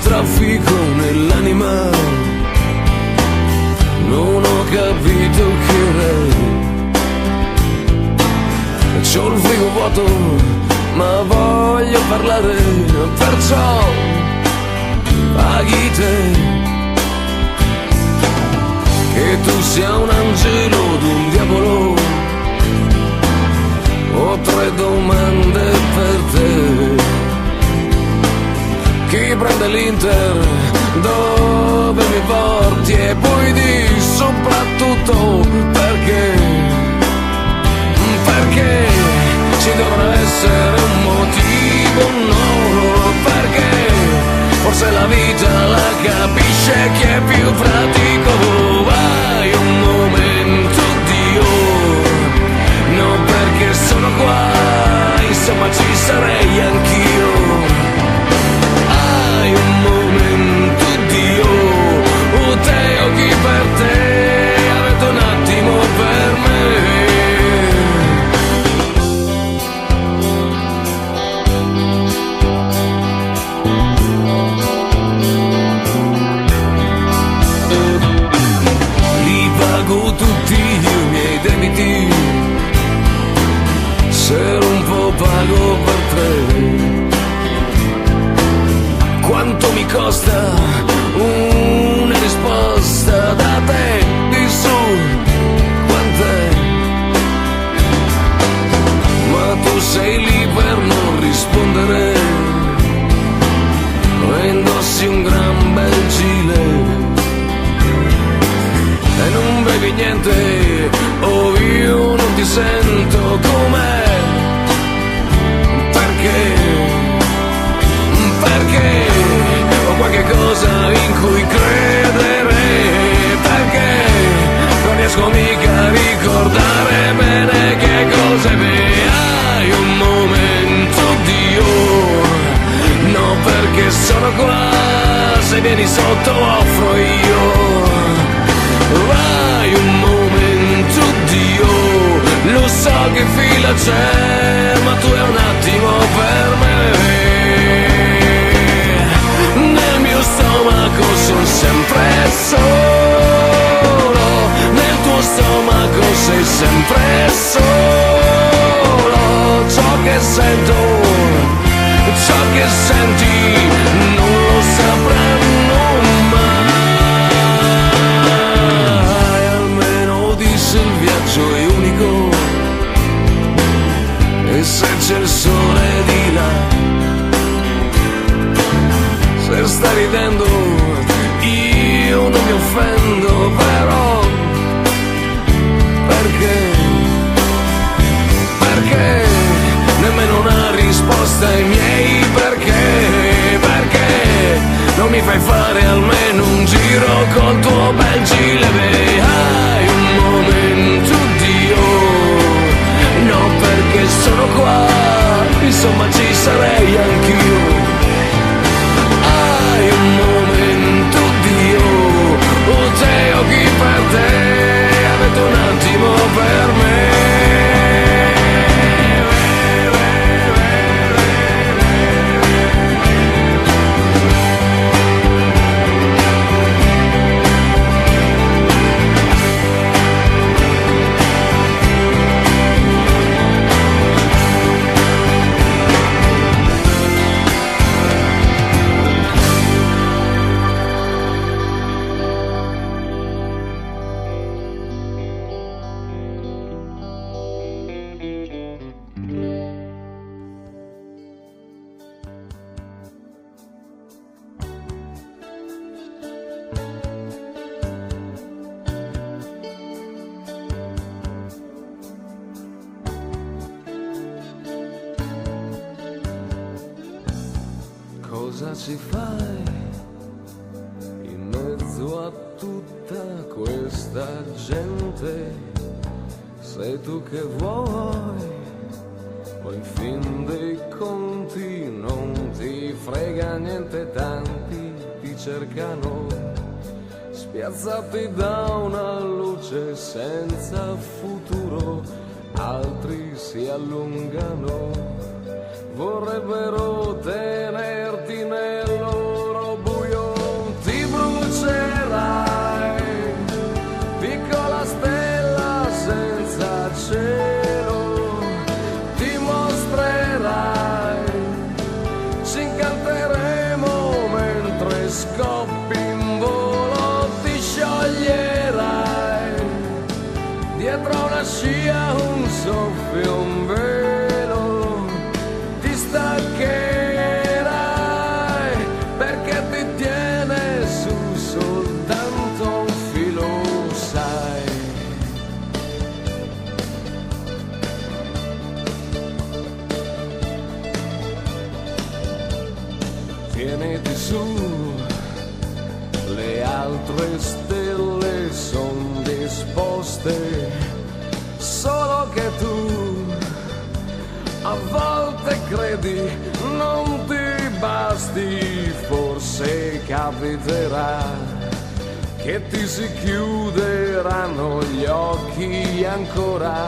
traffico nell'anima, non ho capito che ore. C'ho il frigo vuoto ma voglio parlare, perciò paghi te. Che tu sia un angelo o un diavolo, ho 3 domande per te. Chi prende l'Inter, dove mi porti? E poi di soprattutto perché? Perché ci dovrà essere un motivo, no? Perché forse la vita la capisce chi è più pratico. Vai un momento, Dio, no, perché sono qua, insomma ci sarei anch'io. Hai un momento, Dio, o te o chi per te, avete un attimo per me. Tutti i miei debiti, se un po' pago per 3. Quanto mi costa una risposta da te di su? Quant'è? Ma tu sei lì per non rispondere, e indossi un gran bel gilet e non bevi niente, oh io non ti sento com'è. Perché? Perché ho qualche cosa in cui credere. Perché non riesco mica a ricordare bene che cose hai un momento, Dio, no, perché sono qua, se vieni sotto offro io. Vai un momento, Dio, lo so che fila c'è, ma tu è un attimo per me. Nel mio stomaco sono sempre solo, nel tuo stomaco sei sempre solo. Ciò che sento, ciò che senti, non lo sapranno mai. Il viaggio è unico, e se c'è il sole di là, se stai ridendo io non mi offendo, però perché? Perché nemmeno una risposta ai miei perché? Perché non mi fai fare almeno un giro col tuo bel gilet? Hai un momento, Dio, no, perché sono qua, insomma ci sarei anch'io. Hai un momento, Dio, o te o chi per te, avete un attimo per me. Cosa ci fai in mezzo a tutta questa gente? Sei tu che vuoi, o in fin dei conti non ti frega niente, tanti ti cercano, spiazzati da una luce senza futuro, altri si allungano, vorrebbero tenerti nel loro buio soffio, un velo, ti staccherai perché ti tiene su soltanto un filo, sai. Tieniti su, le altre stelle son disposte, solo che tu a volte credi non ti basti, forse capiterà che ti si chiuderanno gli occhi ancora,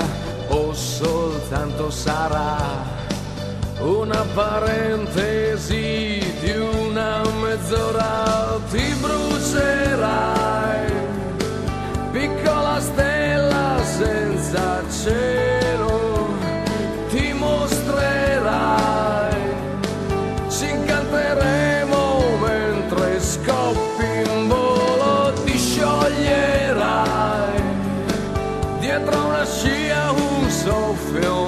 o soltanto sarà una parentesi di una mezz'ora. Ti brucerai, piccola stella senza cielo, ti mostrerai, ci incanteremo mentre scoppi in volo, ti scioglierai dietro una scia, un soffio,